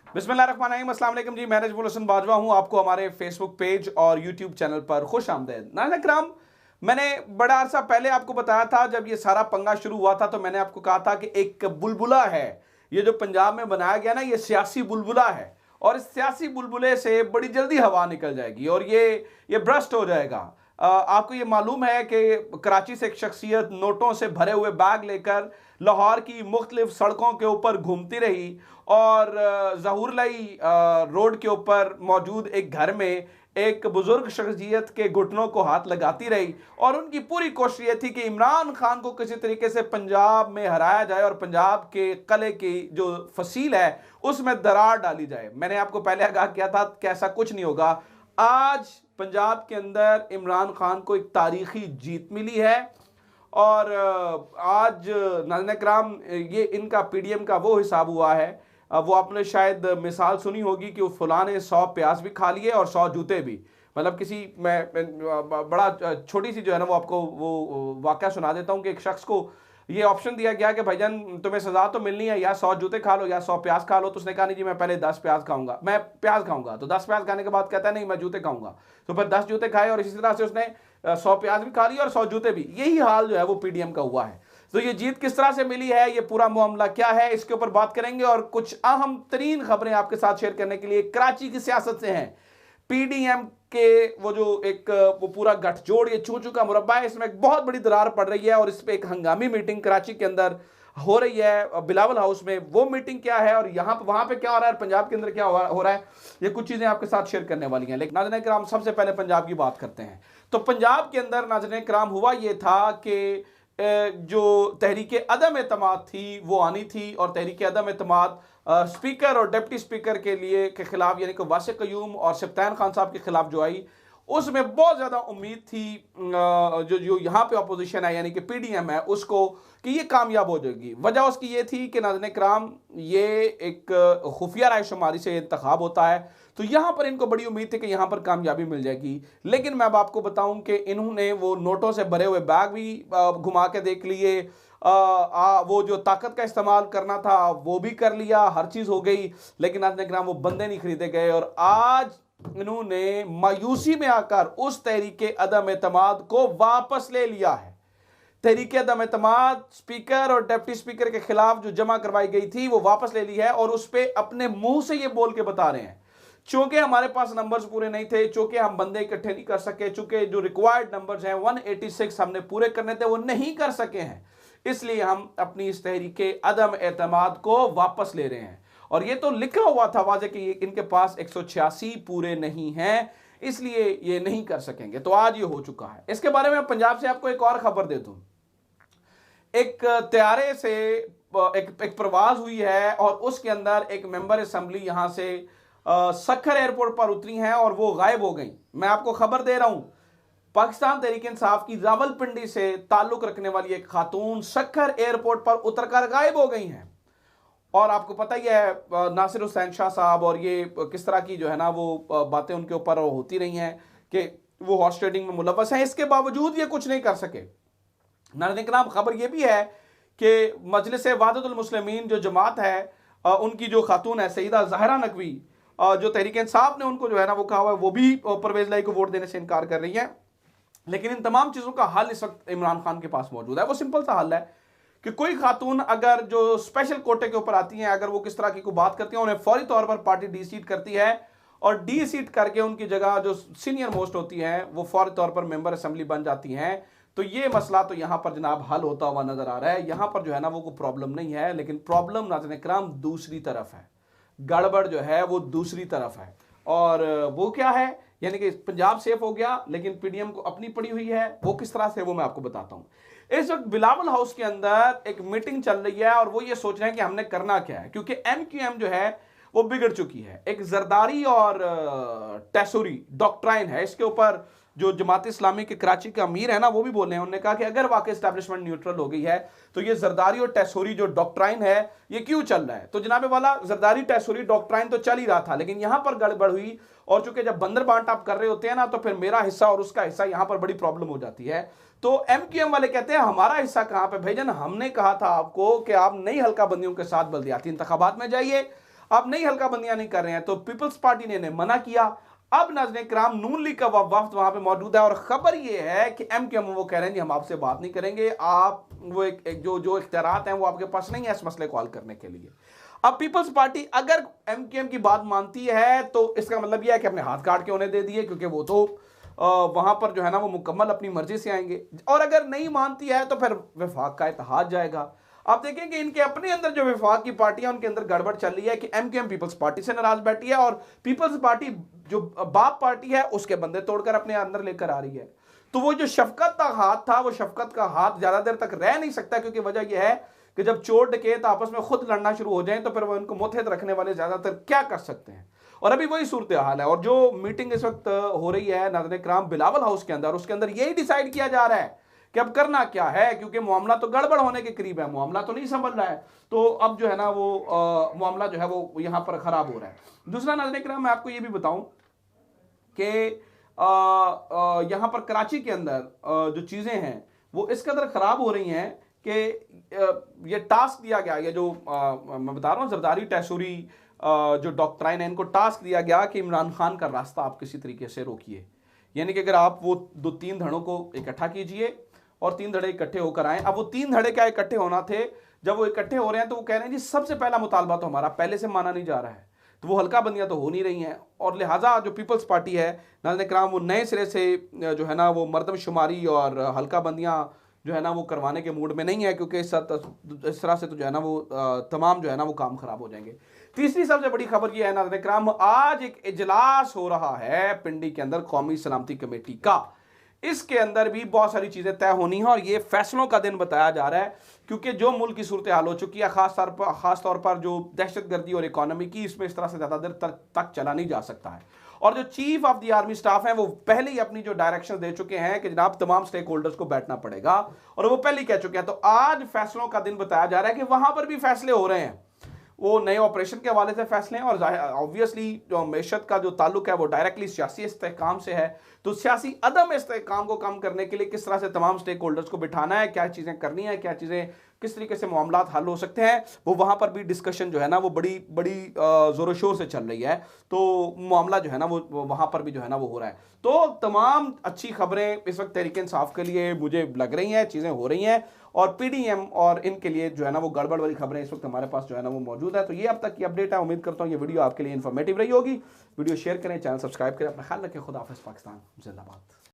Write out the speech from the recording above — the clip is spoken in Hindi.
बिस्मिल्लाहिर्रहमानिर्रहीम, अस्सलाम वालेकुम जी। मैं नजमुल हसन बाजवा हूँ। आपको हमारे फेसबुक पेज और यूट्यूब चैनल पर खुश आमदेद। नाज़रीन किराम, मैंने बड़ा अरसा पहले आपको बताया था, जब ये सारा पंगा शुरू हुआ था तो मैंने आपको कहा था कि एक बुलबुला है, ये जो पंजाब में बनाया गया ना, ये सियासी बुलबुला है और इस सियासी बुलबुले से बड़ी जल्दी हवा निकल जाएगी और ये ब्रस्ट हो जाएगा। आपको ये मालूम है कि कराची से एक शख्सियत नोटों से भरे हुए बैग लेकर लाहौर की मुख्तलिफ सड़कों के ऊपर घूमती रही और ज़हूरलाई रोड के ऊपर मौजूद एक घर में एक बुजुर्ग शख्सियत के घुटनों को हाथ लगाती रही और उनकी पूरी कोशिश ये थी कि इमरान खान को किसी तरीके से पंजाब में हराया जाए और पंजाब के कले की जो फसील है उसमें दरार डाली जाए। मैंने आपको पहले आगाह किया था कि ऐसा कुछ नहीं होगा। आज पंजाब के अंदर इमरान खान को एक तारीखी जीत मिली है और आज नाज़रीन किराम, ये इनका पीडीएम का वो हिसाब हुआ है। वो आपने शायद मिसाल सुनी होगी कि फलां ने 100 प्याज भी खा लिए और 100 जूते भी। मतलब किसी मैं बड़ा छोटी सी जो है ना वो आपको वो वाकया सुना देता हूँ कि एक शख्स को ये ऑप्शन दिया गया कि भाईजान तुम्हें सजा तो मिलनी है, या 100 जूते खा लो या 100 प्याज खा लो। तो उसने कहा नहीं जी, मैं पहले 10 प्याज खाऊंगा, मैं प्याज खाऊंगा। तो 10 प्याज खाने के बाद कहता है नहीं मैं जूते खाऊंगा। तो फिर 10 जूते खाए और इसी तरह से उसने 100 प्याज भी खा लिया और 100 जूते भी। यही हाल जो है वो पीडीएम का हुआ है। तो ये जीत किस तरह से मिली है, ये पूरा मामला क्या है, इसके ऊपर बात करेंगे और कुछ अहम तरीन खबरें आपके साथ शेयर करने के लिए कराची की सियासत से हैं। पीडीएम के वो जो एक वो पूरा गठजोड़, ये चू चू का मुरब्बा है, इसमें एक बहुत बड़ी दरार पड़ रही है और इस पर एक हंगामी मीटिंग कराची के अंदर हो रही है बिलावल हाउस में। वो मीटिंग क्या है और यहाँ वहां पे क्या हो रहा है, पंजाब के अंदर क्या हो रहा है, ये कुछ चीजें आपके साथ शेयर करने वाली हैं। लेकिन नाज़रीन किराम, सबसे पहले पंजाब की बात करते हैं। तो पंजाब के अंदर नाज़रीन किराम हुआ ये था कि जो तहरीके अदम एतमाद थी वो आनी थी और तहरीके अदम एतमाद स्पीकर और डिप्टी स्पीकर के खिलाफ यानी कि वासिक क़य्यूम और सब्तान खान साहब के खिलाफ जो आई, उसमें बहुत ज़्यादा उम्मीद थी जो यहाँ पे अपोजिशन है यानी कि पीडीएम है उसको, कि ये कामयाब हो जाएगी। वजह उसकी ये थी कि नाज़रीन किराम, ये एक खुफिया रायशुमारी से इंतखाब होता है, तो यहाँ पर इनको बड़ी उम्मीद थी कि यहाँ पर कामयाबी मिल जाएगी। लेकिन मैं अब आपको बताऊं कि इन्होंने वो नोटों से भरे हुए बैग भी घुमा के देख लिए, वो जो ताकत का इस्तेमाल करना था वो भी कर लिया, हर चीज़ हो गई, लेकिन नाज़रीन किराम वो बंदे नहीं खरीदे गए और आज इन्होंने मायूसी में आकर उस तहरीके अदम एतमाद को वापस ले लिया है। तहरीके अदम एतमाद स्पीकर और डिप्टी स्पीकर के खिलाफ जो जमा करवाई गई थी वो वापस ले ली है और उस पर अपने मुंह से ये बोल के बता रहे हैं, चूंकि हमारे पास नंबर्स पूरे नहीं थे, चूंकि हम बंदे इकट्ठे नहीं कर सके, चूंकि जो रिक्वायर्ड नंबर्स हैं 186 हमने पूरे करने थे वो नहीं कर सके हैं, इसलिए हम अपनी इस तहरीके अदम एतमाद को वापस ले रहे हैं। और ये तो लिखा हुआ था वाज़े कि इनके पास 186 पूरे नहीं हैं, इसलिए ये नहीं कर सकेंगे। तो आज ये हो चुका है। इसके बारे में पंजाब से आपको एक और खबर दे दूं। एक तैयारे से एक प्रवास हुई है और उसके अंदर एक मेंबर असेंबली यहां से सक्खर एयरपोर्ट पर उतरी हैं और वो गायब हो गई। मैं आपको खबर दे रहा हूं, पाकिस्तान तहरीक इंसाफ की रावलपिंडी से ताल्लुक रखने वाली एक खातून सक्खर एयरपोर्ट पर उतरकर गायब हो गई हैं। और आपको पता ही है नासिर हुसैन शाह साहब और ये किस तरह की जो है ना वो बातें उनके ऊपर होती रही हैं कि वो हॉर्स ट्रेडिंग में मुलव्वस हैं, इसके बावजूद ये कुछ नहीं कर सके। नाज़रीन किराम, खबर ये भी है कि मजलिस वहदतुल मुस्लिमीन जो जमात है, उनकी जो खातून है सईदा ज़हरा नकवी, जो तहरीक इंसाफ ने उनको जो है ना वो कहा हुआ है, वो भी परवेज़ लाई को वोट देने से इनकार कर रही है। लेकिन इन तमाम चीज़ों का हल इस वक्त इमरान खान के पास मौजूद है। वो सिंपल सा हल है कि कोई खातून अगर जो स्पेशल कोटे के ऊपर आती हैं, अगर वो किस तरह की कोई बात करती हैं, उन्हें फौरी तौर पर पार्टी डी सीट करती है और डी सीट करके उनकी जगह जो सीनियर मोस्ट होती हैं वो फौरी तौर पर मेंबर असेंबली बन जाती हैं। तो ये मसला तो यहाँ पर जनाब हल होता हुआ नजर आ रहा है। यहाँ पर जो है ना वो कोई प्रॉब्लम नहीं है, लेकिन प्रॉब्लम नाज़रीन किराम दूसरी तरफ है, गड़बड़ जो है वो दूसरी तरफ है। और वो क्या है, यानी कि पंजाब सेफ हो गया लेकिन पीडीएम को अपनी पड़ी हुई है। वो किस तरह से, वो मैं आपको बताता हूँ। इस वक्त बिलावल हाउस के अंदर एक मीटिंग चल रही है और वो ये सोच रहे हैं कि हमने करना क्या है, क्योंकि एमक्यूएम जो है वो बिगड़ चुकी है। एक जरदारी और टैसूरी डॉक्ट्राइन है, इसके ऊपर जो जमात इस्लामी के कराची के अमीर है ना वो भी बोल रहे हैं। उन्होंने कहा कि अगर वाकई एस्टैब्लिशमेंट न्यूट्रल हो गई है तो ये जरदारी और टैसूरी जो डॉक्ट्राइन है ये क्यों चल रहा है। तो जनाबे वाला, जरदारी टैसूरी डॉक्ट्राइन तो चल ही रहा था, लेकिन यहां पर गड़बड़ हुई और चूंकि जब बंदर बांट आप कर रहे होते हैं ना तो फिर मेरा हिस्सा और उसका हिस्सा, यहां पर बड़ी प्रॉब्लम हो जाती है। तो एमक्यूएम वाले कहते हैं हमारा हिस्सा कहां पे भाईजान, हमने कहा था आपको कि आप नई हल्का बंदियों के साथ बल्दियाती इंतखाबात में जाइए, अब नई हल्काबंदियां नहीं कर रहे हैं, तो पीपल्स पार्टी ने इन्हें मना किया। अब नाज़रीन किराम नून लीग का वफ्द वहां पे मौजूद है और खबर ये है कि एमक्यूएम वो कह रहे हैं जी हम आपसे बात नहीं करेंगे, आप वो एक जो इख्तियारात हैं वो आपके पास नहीं है इस मसले को हल करने के लिए। अब पीपल्स पार्टी अगर एमक्यूएम की बात मानती है तो इसका मतलब यह है कि अपने हाथ काट के उन्हें दे दिए, क्योंकि वो तो वहां पर जो है ना वो मुकम्मल अपनी मर्जी से आएंगे। और अगर नहीं मानती है तो फिर वफाक का इत्तेहाद जाएगा। आप देखें कि इनके अपने अंदर जो वफाक की पार्टियां उनके अंदर गड़बड़ चल रही है कि एमक्यूएम पीपल्स पार्टी से नाराज बैठी है और पीपल्स पार्टी जो बाप पार्टी है उसके बंदे तोड़कर अपने अंदर लेकर आ रही है। तो वो जो शफकत का हाथ था, वो शफकत का हाथ ज्यादा देर तक रह नहीं सकता, क्योंकि वजह यह है कि जब चोर डकैत आपस में खुद लड़ना शुरू हो जाए तो फिर वो इनको मुतहद रखने वाले ज्यादातर क्या कर सकते हैं। और अभी वही सूरत हाल है। और जो मीटिंग इस वक्त हो रही है नाज़रीन किराम बिलावल हाउस के अंदर, उसके अंदर यही डिसाइड किया जा रहा है कि अब करना क्या है, क्योंकि मामला तो गड़बड़ होने के करीब है, मामला तो नहीं संभल रहा है। तो अब जो है ना वो मामला जो है वो यहाँ पर खराब हो रहा है। दूसरा नाज़रीन किराम मैं आपको ये भी बताऊं कि यहाँ पर कराची के अंदर जो चीज़ें हैं वो इस कदर ख़राब हो रही हैं कि ये टास्क दिया गया, ये जो मैं बता रहा हूँ जरदारी टैसूरी जो डॉक्ट्राइन है, इनको टास्क दिया गया कि इमरान खान का रास्ता आप किसी तरीके से रोकिए। यानी कि अगर आप वो 2-3 धड़ों को इकट्ठा कीजिए और 3 धड़े इकट्ठे होकर आए। अब वो 3 धड़े क्या इकट्ठे होना थे, जब वो इकट्ठे हो रहे हैं तो वो कह रहे हैं जी सबसे पहला मुतालबा तो हमारा पहले से माना नहीं जा रहा है, तो वो हल्का बंदियां तो हो नहीं रही हैं। और लिहाजा जो पीपल्स पार्टी है नाज़रीन किराम वो नए सिरे से जो है ना वो मर्दमशुमारी और हल्का बंदियां जो है ना वो करवाने के मूड में नहीं है, क्योंकि इस तरह से तो जो है ना वो तमाम जो है ना वो काम खराब हो जाएंगे। तीसरी सबसे बड़ी खबर ये है नाज़रीन किराम, आज एक इजलास हो रहा है पिंडी के अंदर कौमी सलामती कमेटी का। इसके अंदर भी बहुत सारी चीजें तय होनी है और ये फैसलों का दिन बताया जा रहा है, क्योंकि जो मुल्क की सूरत हाल हो चुकी है, खास तौर पर जो दहशतगर्दी और इकोनॉमी की, इसमें इस तरह से ज्यादा देर तक चला नहीं जा सकता है। और जो chief of the army staff है वो पहले ही अपनी जो डायरेक्शन दे चुके हैं कि जनाब तमाम स्टेक होल्डर्स को बैठना पड़ेगा, और वो पहले ही कह चुके हैं। तो आज फैसलों का दिन बताया जा रहा है कि वहां पर भी फैसले हो रहे हैं, वो नए ऑपरेशन के हवाले से फैसले हैं। और ऑब्वियसली जो मैशत का जो ताल्लुक है वो डायरेक्टली सियासी इस्तेहकाम से है, तो सियासी अदम इस्तेहकाम को कम करने के लिए किस तरह से तमाम स्टेक होल्डर्स को बिठाना है, क्या चीज़ें करनी है, क्या चीज़ें किस तरीके से मामला हल हो सकते हैं, वो वहाँ पर भी डिस्कशन जो है ना वो बड़ी बड़ी ज़ोर शोर से चल रही है। तो मामला जो है ना वो वहाँ पर भी जो है ना वो हो रहा है। तो तमाम अच्छी खबरें इस वक्त तहरीक इंसाफ के लिए मुझे लग रही हैं, चीज़ें हो रही हैं, और पीडीएम और इनके लिए जो है ना वो गड़बड़ वाली खबरें इस वक्त हमारे पास जो है ना वो मौजूद है। तो ये अब तक की अपडेट है। उम्मीद करता हूँ ये वीडियो आपके लिए इन्फॉर्मेटिव रही होगी। वीडियो शेयर करें, चैनल सब्सक्राइब करें, अपना ख्याल रखें। खुदा हाफिज़। पाकिस्तान जिंदाबाद।